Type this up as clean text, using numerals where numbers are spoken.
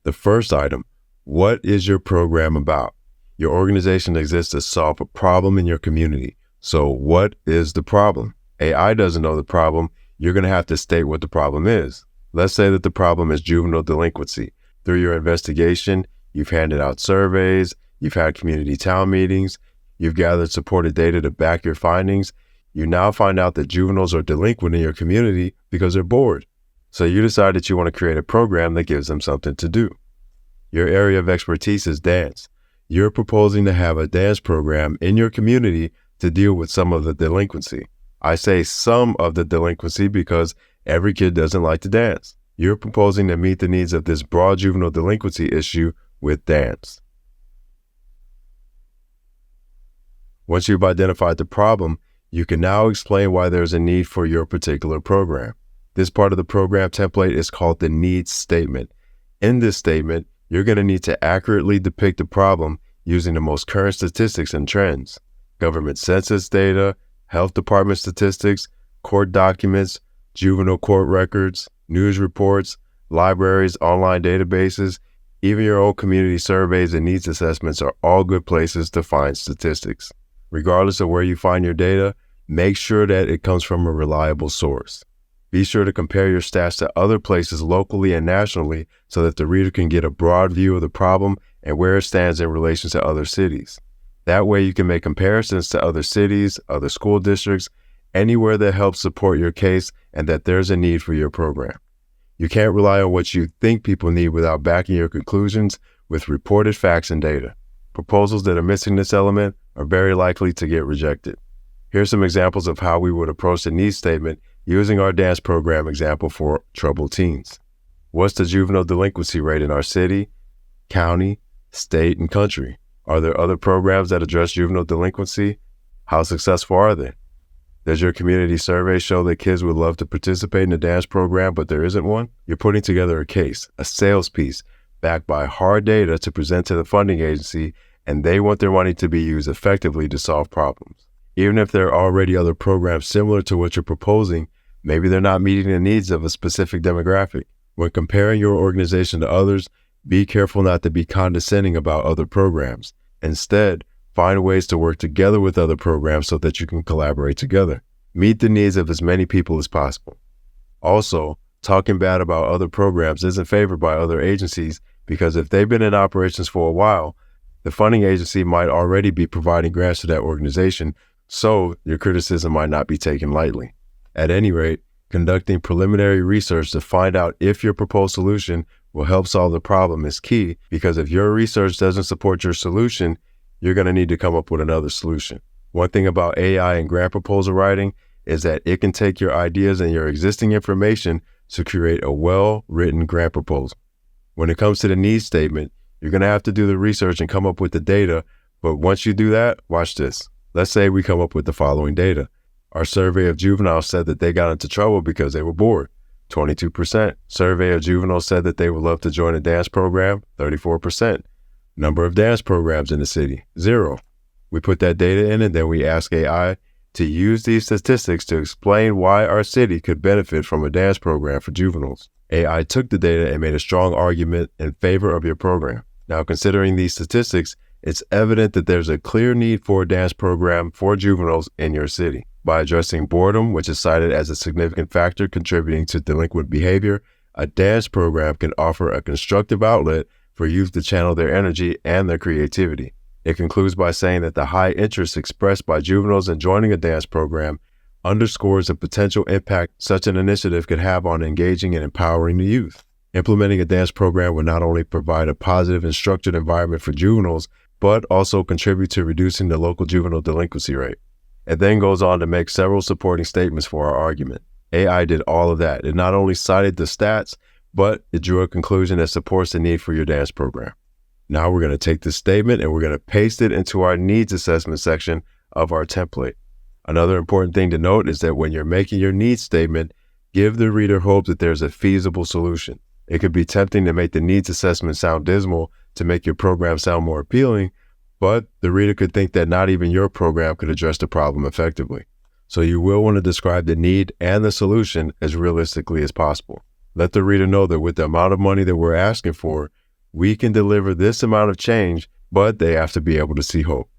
The first item, what is your program about? Your organization exists to solve a problem in your community. So what is the problem? AI doesn't know the problem. You're going to have to state what the problem is. Let's say that the problem is juvenile delinquency. Through your investigation, you've handed out surveys, you've had community town meetings, you've gathered supported data to back your findings. You now find out that juveniles are delinquent in your community because they're bored. So you decide that you want to create a program that gives them something to do. Your area of expertise is dance. You're proposing to have a dance program in your community to deal with some of the delinquency. I say some of the delinquency because every kid doesn't like to dance. You're proposing to meet the needs of this broad juvenile delinquency issue with dance. Once you've identified the problem, you can now explain why there's a need for your particular program. This part of the program template is called the needs statement. In this statement, you're going to need to accurately depict the problem using the most current statistics and trends, government census data, health department statistics, court documents, juvenile court records, news reports, libraries, online databases, even your own community surveys and needs assessments are all good places to find statistics. Regardless of where you find your data, make sure that it comes from a reliable source. Be sure to compare your stats to other places locally and nationally so that the reader can get a broad view of the problem and where it stands in relation to other cities. That way you can make comparisons to other cities, other school districts, anywhere that helps support your case and that there's a need for your program. You can't rely on what you think people need without backing your conclusions with reported facts and data. Proposals that are missing this element are very likely to get rejected. Here's some examples of how we would approach the needs statement using our dance program example for troubled teens. What's the juvenile delinquency rate in our city, county, state, and country? Are there other programs that address juvenile delinquency? How successful are they? Does your community survey show that kids would love to participate in a dance program, but there isn't one? You're putting together a case, a sales piece, backed by hard data to present to the funding agency, and they want their money to be used effectively to solve problems. Even if there are already other programs similar to what you're proposing, maybe they're not meeting the needs of a specific demographic. When comparing your organization to others, be careful not to be condescending about other programs. Instead, find ways to work together with other programs so that you can collaborate together. Meet the needs of as many people as possible. Also, talking bad about other programs isn't favored by other agencies because if they've been in operations for a while, the funding agency might already be providing grants to that organization, so your criticism might not be taken lightly. At any rate, conducting preliminary research to find out if your proposed solution will help solve the problem is key, because if your research doesn't support your solution, you're going to need to come up with another solution. One thing about AI and grant proposal writing is that it can take your ideas and your existing information to create a well-written grant proposal. When it comes to the needs statement, you're going to have to do the research and come up with the data, but once you do that, watch this. Let's say we come up with the following data. Our survey of juveniles said that they got into trouble because they were bored, 22%. Survey of juveniles said that they would love to join a dance program, 34%. Number of dance programs in the city, 0. We put that data in and then we ask AI to use these statistics to explain why our city could benefit from a dance program for juveniles. AI took the data and made a strong argument in favor of your program. Now, considering these statistics, it's evident that there's a clear need for a dance program for juveniles in your city. By addressing boredom, which is cited as a significant factor contributing to delinquent behavior, a dance program can offer a constructive outlet for youth to channel their energy and their creativity. It concludes by saying that the high interest expressed by juveniles in joining a dance program underscores the potential impact such an initiative could have on engaging and empowering the youth. Implementing a dance program will not only provide a positive and structured environment for juveniles, but also contribute to reducing the local juvenile delinquency rate. It then goes on to make several supporting statements for our argument. AI did all of that. It not only cited the stats, but it drew a conclusion that supports the need for your dance program. Now we're going to take this statement and we're going to paste it into our needs assessment section of our template. Another important thing to note is that when you're making your needs statement, give the reader hope that there's a feasible solution. It could be tempting to make the needs assessment sound dismal to make your program sound more appealing, but the reader could think that not even your program could address the problem effectively. So you will want to describe the need and the solution as realistically as possible. Let the reader know that with the amount of money that we're asking for, we can deliver this amount of change, but they have to be able to see hope.